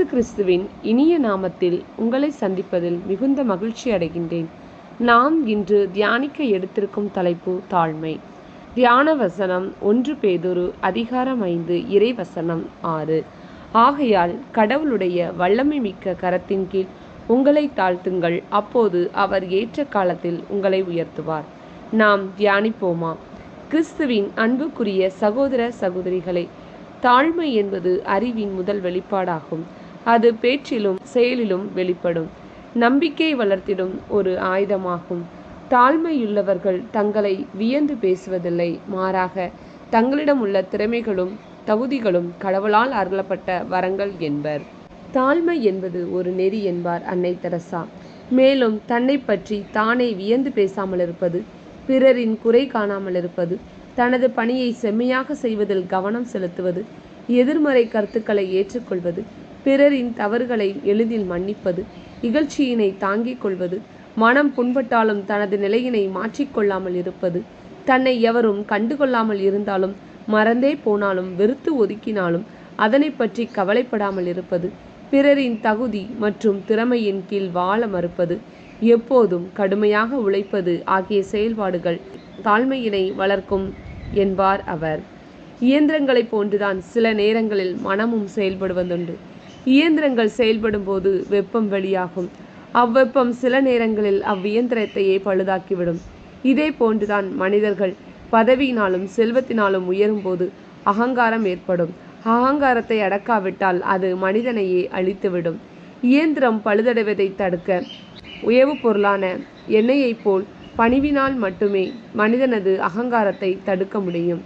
கிறிஸ்துவின் இனிய நாமத்தில் உங்களை சந்திப்பதில் மிகுந்த மகிழ்ச்சி அடைகின்றேன். நாம் இன்று தியானிக்க எடுத்திருக்கும் தலைப்பு தாழ்மை. தியான வசனம் 1 பேதுரு அதிகாரம் 5 இறை வசனம் 6. ஆகையால் கடவுளுடைய வல்லமை மிக்க கரத்தின் கீழ் உங்களை தாழ்த்துங்கள், அப்போது அவர் ஏற்ற காலத்தில் உங்களை உயர்த்துவார். நாம் தியானிப்போமா? கிறிஸ்துவின் அன்புக்குரிய சகோதர சகோதரிகளே, தாழ்மை என்பது அறிவின் முதல் வெளிப்பாடாகும். அது பேச்சிலும் செயலிலும் வெளிப்படும். நம்பிக்கை வளர்த்திடும் ஒரு ஆயுதமாகும். தாழ்மையுள்ளவர்கள் தங்களை வியந்து பேசுவதில்லை, மாறாக தங்களிடம் உள்ள திறமைகளும் தகுதிகளும் கடவுளால் அருளப்பட்ட வரங்கள் என்பர். தாழ்மை என்பது ஒரு நெறி என்பார் அன்னை தெரசா. மேலும் தன்னை பற்றி தானே வியந்து பேசாமல் இருப்பது, பிறரின் குறை காணாமல் இருப்பது, தனது பணியை செம்மையாக செய்வதில் கவனம் செலுத்துவது, எதிர்மறை கருத்துக்களை ஏற்றுக்கொள்வது, பிறரின் தவறுகளை எளிதில் மன்னிப்பது, இகழ்ச்சியினை தாங்கிக் கொள்வது, மனம் புண்பட்டாலும் தனது நிலையினை மாற்றிக்கொள்ளாமல் இருப்பது, தன்னை எவரும் கண்டுகொள்ளாமல் இருந்தாலும் மறந்தே போனாலும் வெறுத்து ஒதுக்கினாலும் அதனை பற்றி கவலைப்படாமல் இருப்பது, பிறரின் தகுதி மற்றும் திறமையின் கீழ் வாழ மறுப்பது, எப்போதும் கடுமையாக உழைப்பது ஆகிய செயல்பாடுகள் தாழ்மையினை வளர்க்கும் என்பார் அவர். இயந்திரங்களைப் போன்றுதான் சில நேரங்களில் மனமும் செயல்படுவதுண்டு. இயந்திரங்கள் செயல்படும் போது வெப்பம் வெளியாகும். அவ்வெப்பம் சில நேரங்களில் அவ்வியந்திரத்தையே பழுதாக்கிவிடும். இதே போன்றுதான் மனிதர்கள் பதவியினாலும் செல்வத்தினாலும் உயரும் போது அகங்காரம் ஏற்படும். அகங்காரத்தை அடக்காவிட்டால் அது மனிதனையே அழித்துவிடும். இயந்திரம் பழுதடைவதை தடுக்க உயவு பொருளான எண்ணெயைப் போல் பணிவினால் மட்டுமே மனிதனது அகங்காரத்தை தடுக்க முடியும்.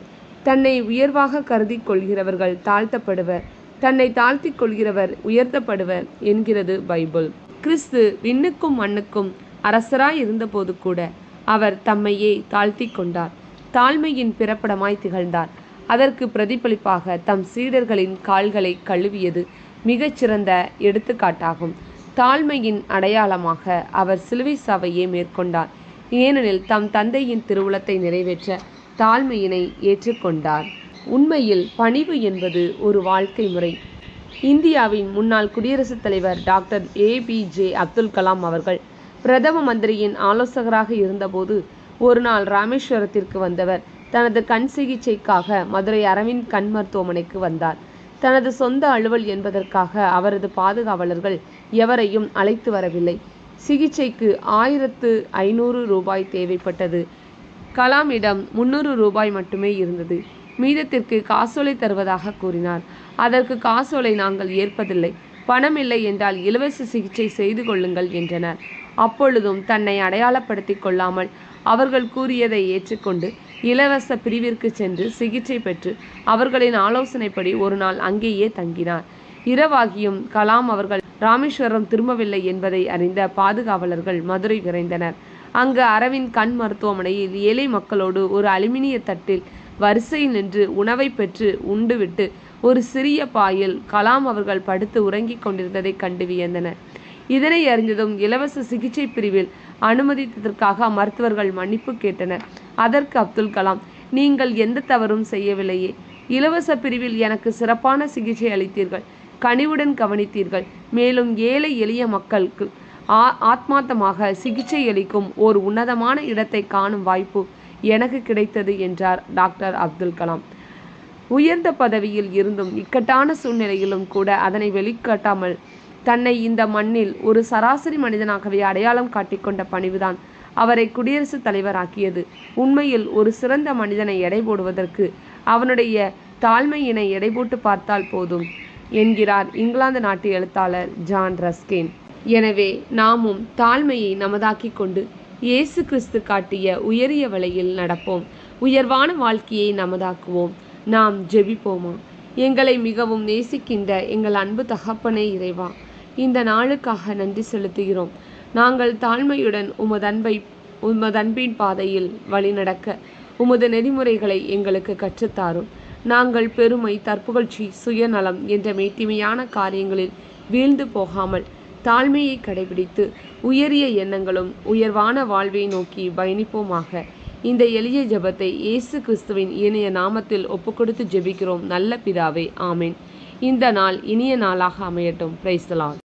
தன்னை உயர்வாக கருதி கொள்கிறவர்கள் தாழ்த்தப்படுவர், தன்னை தாழ்த்தி கொள்கிறவர் உயர்த்தப்படுவர் என்கிறது பைபிள். கிறிஸ்து விண்ணுக்கும் மண்ணுக்கும் அரசராய் இருந்தபோது கூட அவர் தம்மையே தாழ்த்தி கொண்டார். தாழ்மையின் பிறப்பிடமாய் திகழ்ந்தார். அதற்கு பிரதிபலிப்பாக தம் சீடர்களின் கால்களை கழுவியது மிகச்சிறந்த எடுத்துக்காட்டாகும். தாழ்மையின் அடையாளமாக அவர் சிலுவை சாவையே மேற்கொண்டார். ஏனெனில் தம் தந்தையின் திருவுளத்தை நிறைவேற்ற தாழ்மையினை ஏற்றுக்கொண்டார். உண்மையில் பணிவு என்பது ஒரு வாழ்க்கை முறை. இந்தியாவின் முன்னாள் குடியரசுத் தலைவர் டாக்டர் APJ அப்துல் கலாம் அவர்கள் பிரதம மந்திரியின் ஆலோசகராக இருந்தபோது ஒரு நாள் ராமேஸ்வரத்திற்கு வந்தவர் தனது கண் சிகிச்சைக்காக மதுரை அரவிந்த் கண் மருத்துவமனைக்கு வந்தார். தனது சொந்த அலுவல் என்பதற்காக அவரது பாதுகாவலர்கள் எவரையும் அழைத்து வரவில்லை. சிகிச்சைக்கு 1500 ரூபாய் தேவைப்பட்டது. கலாமிடம் 300 ரூபாய் மட்டுமே இருந்தது. மீதத்திற்கு காசோலை தருவதாக கூறினார். அதற்கு காசோலை நாங்கள் ஏற்பதில்லை, பணம் இல்லை என்றால் இலவச சிகிச்சை செய்து கொள்ளுங்கள் என்றனர். அப்பொழுதும் தன்னை அடையாளப்படுத்தி கொள்ளாமல் அவர்கள் கூறியதை ஏற்றுக்கொண்டு இலவச பிரிவிற்கு சென்று சிகிச்சை பெற்று அவர்களின் ஆலோசனைப்படி ஒரு நாள் அங்கேயே தங்கினார். இரவாகியும் கலாம் அவர்கள் ராமேஸ்வரம் திரும்பவில்லை என்பதை அறிந்த பாதுகாவலர்கள் மதுரை விரைந்தனர். அங்கு அரவிந்த் கண் மருத்துவமனையில் ஏழை மக்களோடு ஒரு அலுமினிய தட்டில் வரிசையில் நின்று உணவை பெற்று உண்டுவிட்டு ஒரு சிறிய பாயில் கலாம் அவர்கள் படுத்து உறங்கிக் கொண்டிருந்ததை கண்டு வியந்தனர். இதனை அறிந்ததும் இலவச சிகிச்சை பிரிவில் அனுமதித்ததற்காக மருத்துவர்கள் மன்னிப்பு கேட்டனர். அதற்கு அப்துல் கலாம், நீங்கள் எந்த தவறும் செய்யவில்லையே, இலவச பிரிவில் எனக்கு சிறப்பான சிகிச்சை அளித்தீர்கள், கனிவுடன் கவனித்தீர்கள், மேலும் ஏழை எளிய மக்களுக்கு ஆத்மார்த்தமாக சிகிச்சை அளிக்கும் ஒரு உன்னதமான இடத்தை காணும் வாய்ப்பு எனக்கு கிடைத்தது என்றார் டாக்டர் அப்துல் கலாம். உயர்ந்த பதவியில் இருந்தும் இக்கட்டான சூழ்நிலையிலும் கூட அதனை வெளிக்காட்டாமல் தன்னை இந்த மண்ணில் ஒரு சராசரி மனிதனாகவே அடையாளம் காட்டிக்கொண்ட பணிவுதான் அவரை குடியரசுத் தலைவராக்கியது. உண்மையில் ஒரு சிறந்த மனிதனை எடை போடுவதற்கு அவனுடைய தாழ்மையினை எடை போட்டு பார்த்தால் போதும் என்கிறார் இங்கிலாந்து நாட்டு எழுத்தாளர் ஜான் ரஸ்கின். எனவே நாமும் தாழ்மையை நமதாக்கி கொண்டு இயேசு கிறிஸ்து காட்டிய உயரிய வழியில் நடப்போம். உயர்வான வாழ்க்கையை நமதாக்குவோம். நாம் ஜெபிப்போமா? எங்களை மிகவும் நேசிக்கின்ற எங்கள் அன்பு தகப்பனே இறைவா, இந்த நாளுக்காக நன்றி செலுத்துகிறோம். நாங்கள் தாழ்மையுடன் உமது அன்பின் பாதையில் வழிநடக்க உமது நெறிமுறைகளை எங்களுக்கு கற்றுத்தாரும். நாங்கள் பெருமை, தற்புகழ்ச்சி, சுயநலம் என்ற மேட்டிமையான காரியங்களில் வீழ்ந்து போகாமல் தாழ்மையை கடைபிடித்து உயரிய எண்ணங்களும் உயர்வான வாழ்வை நோக்கி பயணிப்போமாக. இந்த எளிய ஜெபத்தை இயேசு கிறிஸ்துவின் இனிய நாமத்தில் ஒப்புக்கொடுத்து ஜெபிக்கிறோம் நல்ல பிதாவே, ஆமேன். இந்த நாள் இனிய நாளாக அமையட்டும். Praise the Lord.